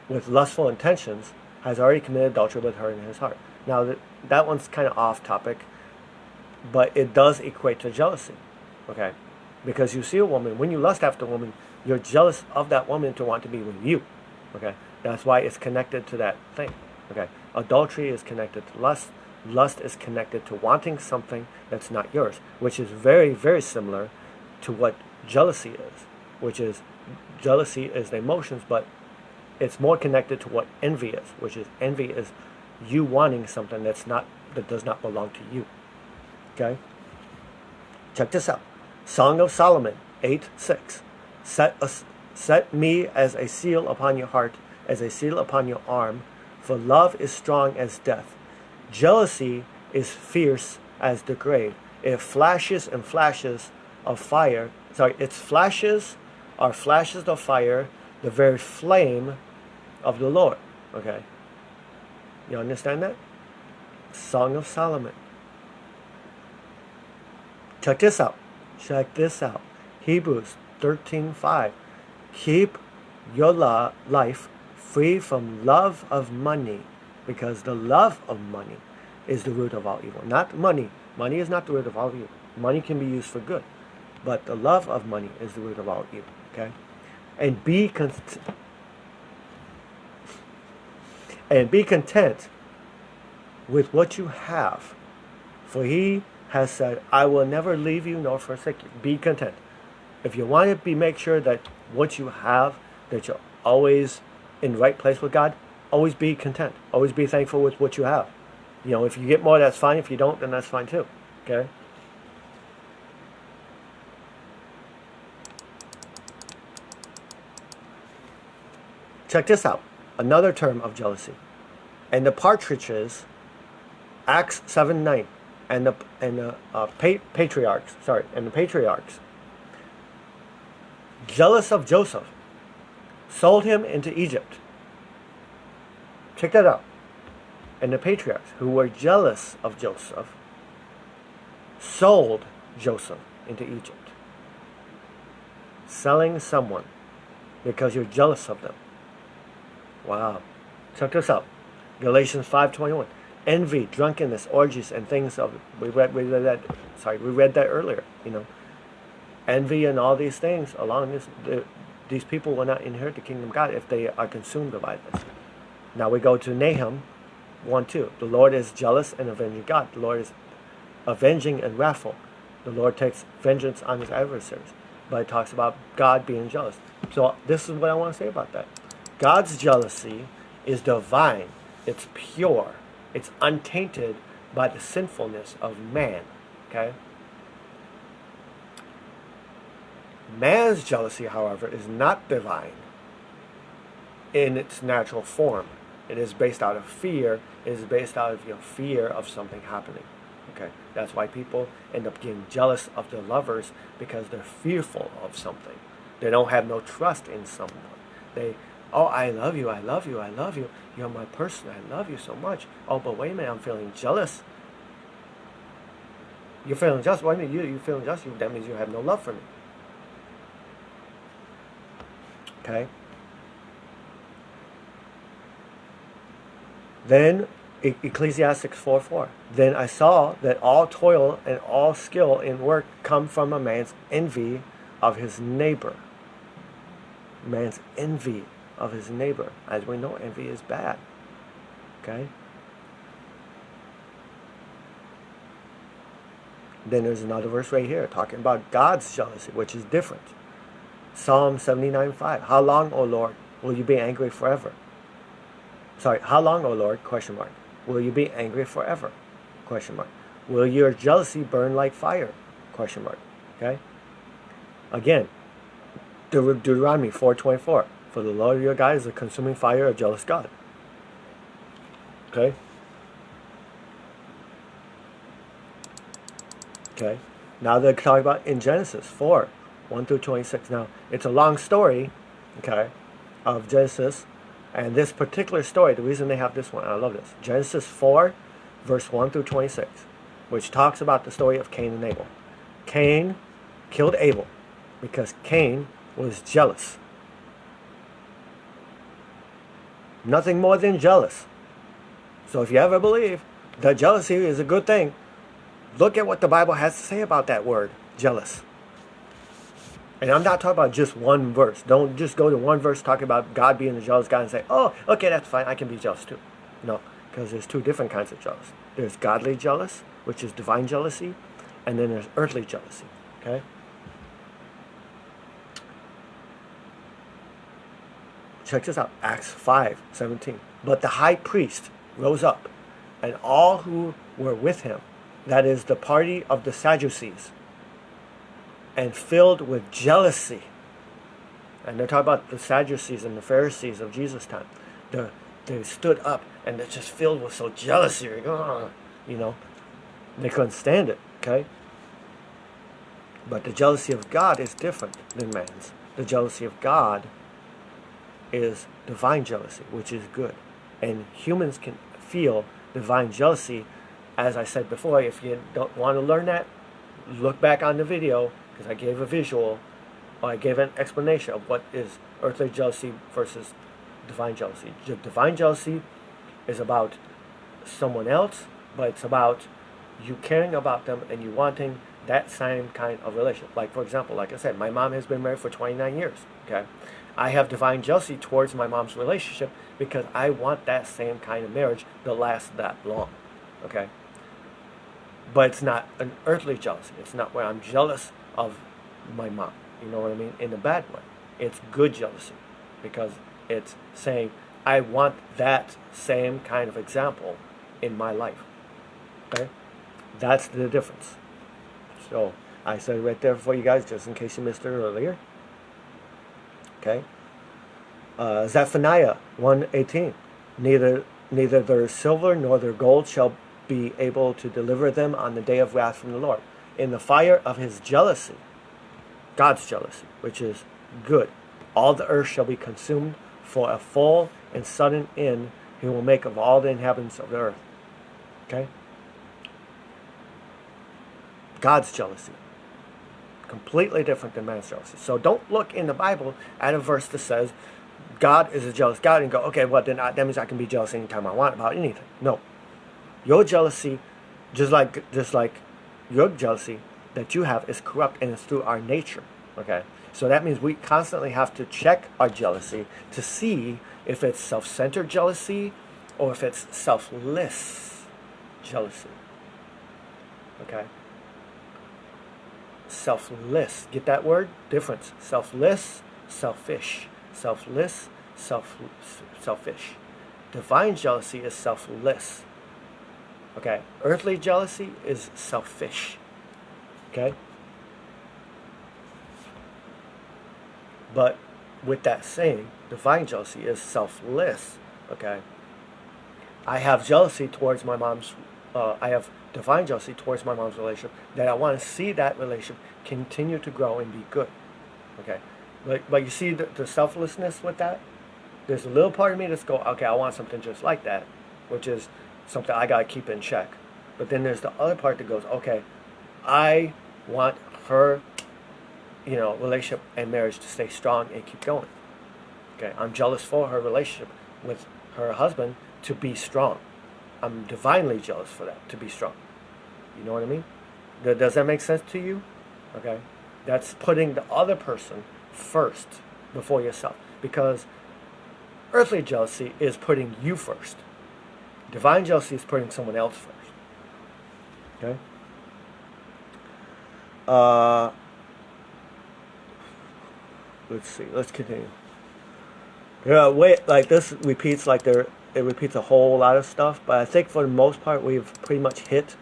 with lustful intentions has already committed adultery with her in his heart. Now, that one's kind of off topic, but it does equate to jealousy. Okay? Because you see a woman, when you lust after a woman, you're jealous of that woman to want to be with you. Okay? That's why it's connected to that thing. Okay? Adultery is connected to lust. Lust is connected to wanting something that's not yours, which is very, very similar to what jealousy is, which is jealousy is the emotions, but it's more connected to what envy is, which is envy is you wanting something that does not belong to you. Okay? Check this out. Song of Solomon 8:6. Set me as a seal upon your heart, as a seal upon your arm, for love is strong as death. Jealousy is fierce as the grave. It flashes and flashes of fire. Its flashes are flashes of fire, the very flame of the Lord. Okay? You understand that? Song of Solomon. Check this out. Check this out. Hebrews 13:5. Keep your life free from love of money, because the love of money is the root of all evil. Not money. Money is not the root of all evil. Money can be used for good, but the love of money is the root of all evil. Okay? And be content with what you have, for he has said, I will never leave you nor forsake you. Be content. If you want to make sure that what you have, that you're always in the right place with God, always be content. Always be thankful with what you have. You know, if you get more, that's fine. If you don't, then that's fine too. Okay? Check this out. another term of jealousy. And the partridges, Acts 7:9, and the patriarchs, jealous of Joseph, sold him into Egypt. Check that out. And the patriarchs, who were jealous of Joseph, sold Joseph into Egypt. Selling someone because you're jealous of them. Wow. Check this out. Galatians 5:21. Envy, drunkenness, orgies, and things of we read that earlier. Envy and all these things along these people will not inherit the kingdom of God if they are consumed by this. Now we go to Nahum 1:2. The Lord is jealous and avenging God. The Lord is avenging and wrathful. The Lord takes vengeance on his adversaries. But it talks about God being jealous. So this is what I want to say about that. God's jealousy is divine. It's pure. It's untainted by the sinfulness of man. Okay? Man's jealousy, however, is not divine in its natural form. It is based out of fear. It is based out of fear of something happening. Okay? That's why people end up getting jealous of their lovers, because they're fearful of something. They don't have no trust in someone. Oh, I love you, I love you, I love you. You're my person, I love you so much. Oh, but wait a minute, I'm feeling jealous. You're feeling jealous? Wait a minute, you're feeling jealous? That means you have no love for me. Okay? Then, Ecclesiastes 4:4. Then I saw that all toil and all skill in work come from a man's envy of his neighbor. Man's envy of his neighbor. As we know, envy is bad. Okay? Then there's another verse right here talking about God's jealousy, which is different. Psalm 79:5. How long, O Lord, will you be angry forever? How long, O Lord? ? Will you be angry forever? ? Will your jealousy burn like fire? ? Okay? Again, Deuteronomy 4:24. For the Lord your God is a consuming fire, a jealous God. Okay? Okay? Now they're talking about in Genesis 4:1-26. Now, it's a long story, okay, of Genesis. And this particular story, the reason they have this one, I love this. Genesis 4, verse 1-26, which talks about the story of Cain and Abel. Cain killed Abel because Cain was jealous. Nothing more than jealous. So if you ever believe that jealousy is a good thing, look at what the Bible has to say about that word, jealous. And I'm not talking about just one verse. Don't just go to one verse talking about God being a jealous God and say, oh, okay, that's fine, I can be jealous too. No, because there's two different kinds of jealous. There's godly jealous, which is divine jealousy, and then there's earthly jealousy. Okay? Check this out, Acts 5:17. But the high priest rose up, and all who were with him, that is the party of the Sadducees, and filled with jealousy. And they're talking about the Sadducees and the Pharisees of Jesus' time. They stood up and they're just filled with so jealousy. They couldn't stand it, okay? But the jealousy of God is different than man's. The jealousy of God is divine jealousy, which is good. And humans can feel divine jealousy. As I said before, if you don't want to learn that, look back on the video, because I gave a visual, or I gave an explanation of what is earthly jealousy versus divine jealousy. Divine jealousy is about someone else, but it's about you caring about them and you wanting that same kind of relationship. Like, for example, like I said, my mom has been married for 29 years. Okay, I have divine jealousy towards my mom's relationship because I want that same kind of marriage to last that long. Okay, but it's not an earthly jealousy. It's not where I'm jealous of my mom. You know what I mean? In a bad way. It's good jealousy because it's saying I want that same kind of example in my life. Okay, that's the difference. So I said right there for you guys, just in case you missed it earlier. Okay. Zephaniah 1:18. Neither their silver nor their gold shall be able to deliver them on the day of wrath from the Lord. In the fire of his jealousy, God's jealousy, which is good, all the earth shall be consumed, for a full and sudden end he will make of all the inhabitants of the earth. Okay? God's jealousy. Completely different than man's jealousy. So don't look in the Bible at a verse that says God is a jealous God and go, okay, well then that means I can be jealous anytime I want about anything. No. Your jealousy, just like your jealousy that you have, is corrupt, and it's through our nature. Okay? So that means we constantly have to check our jealousy to see if it's self-centered jealousy or if it's selfless jealousy. Okay? Selfless. Get that word? Difference. Selfless, selfish. Selfless, selfish. Divine jealousy is selfless. Okay? Earthly jealousy is selfish. Okay? But with that saying, divine jealousy is selfless. Okay? I have jealousy towards my mom's, I have divine jealousy towards my mom's relationship, that I want to see that relationship continue to grow and be good. Okay? But you see the selflessness with that? There's a little part of me that's go, okay, I want something just like that, which is something I got to keep in check. But then there's the other part that goes, okay, I want her, relationship and marriage to stay strong and keep going. Okay, I'm jealous for her relationship with her husband to be strong. I'm divinely jealous for that, to be strong. You know what I mean? Does that make sense to you? Okay, that's putting the other person first before yourself. Because earthly jealousy is putting you first. Divine jealousy is putting someone else first. Okay? Let's see. Let's continue. Yeah, like this repeats it repeats a whole lot of stuff, but I think for the most part we've pretty much hit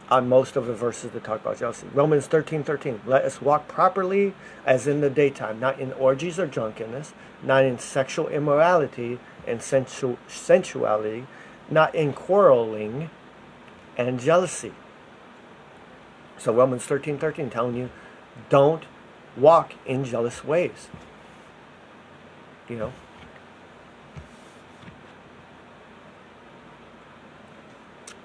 on most of the verses that talk about jealousy. Romans 13:13. Let us walk properly as in the daytime, not in orgies or drunkenness, not in sexual immorality and sensuality, not in quarreling and jealousy. So Romans 13:13 telling you, don't walk in jealous ways.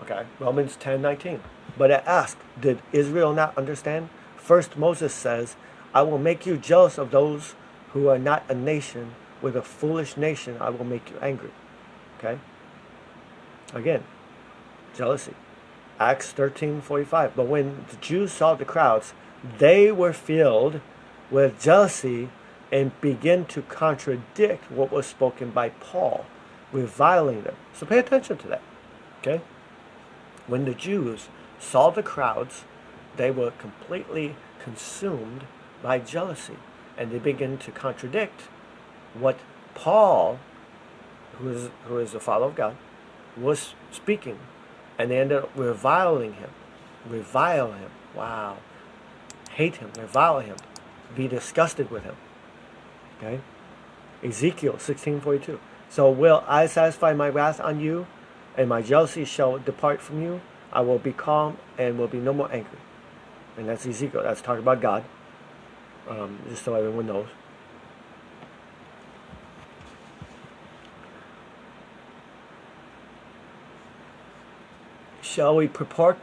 Okay, Romans 10:19. But I ask, did Israel not understand? First Moses says, I will make you jealous of those who are not a nation. With a foolish nation I will make you angry. Okay? Again, jealousy. Acts 13:45. But when the Jews saw the crowds, they were filled with jealousy and began to contradict what was spoken by Paul, reviling them. So pay attention to that. Okay? When the Jews saw the crowds, they were completely consumed by jealousy, and they began to contradict what Paul, who is a follower of God, was speaking, and they ended up reviling him. Revile him. Wow. Hate him. Revile him. Be disgusted with him. Okay? Ezekiel 16:42. So will I satisfy my wrath on you, and my jealousy shall depart from you? I will be calm and will be no more angry. And that's Ezekiel. That's talking about God. Just so everyone knows. Shall we provoke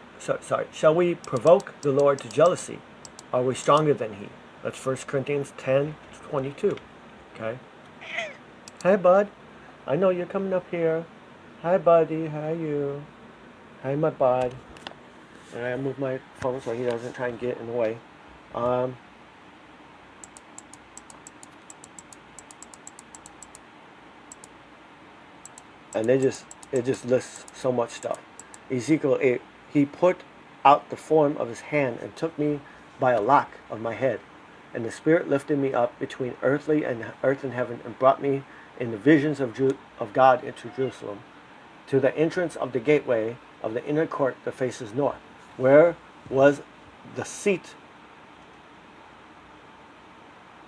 the Lord to jealousy? Are we stronger than he? That's 1 Corinthians 10:22. Okay? Hi, bud. I know you're coming up here. Hi, buddy. How are you? Hi, my bud. And I move my phone so he doesn't try and get in the way. And it just lists so much stuff. Ezekiel 8, he put out the form of his hand and took me by a lock of my head. And the Spirit lifted me up between earth and heaven, and brought me in the visions of God into Jerusalem, to the entrance of the gateway of the inner court that faces north, where was the seat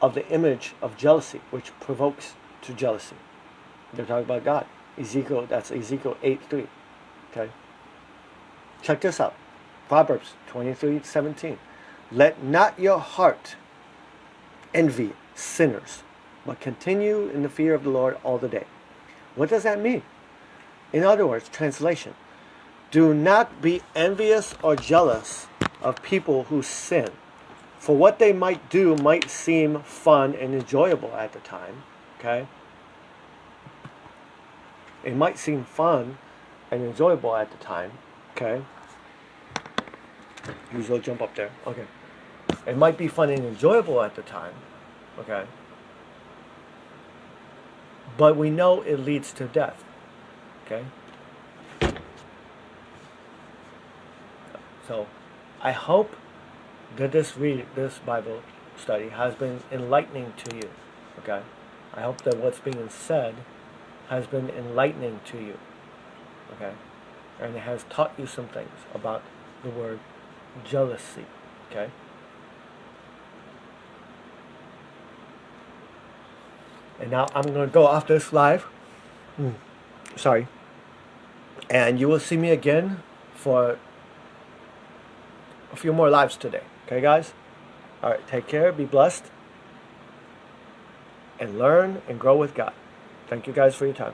of the image of jealousy, which provokes to jealousy. They're talking about God. Ezekiel, that's Ezekiel 8:3. Okay? Check this out. Proverbs 23:17. Let not your heart envy sinners, but continue in the fear of the Lord all the day. What does that mean? In other words, translation, do not be envious or jealous of people who sin. For what they might do might seem fun and enjoyable at the time. Okay? It might seem fun and enjoyable at the time. Okay? Usually jump up there. Okay. It might be fun and enjoyable at the time. Okay? But we know it leads to death. Okay? So, I hope that this Bible study has been enlightening to you. Okay? I hope that what's being said has been enlightening to you. Okay? And it has taught you some things about the word jealousy. Okay? And now I'm going to go off this live. Sorry. And you will see me again for a few more lives today. Okay, guys? Alright, take care, be blessed, and learn and grow with God. Thank you guys for your time.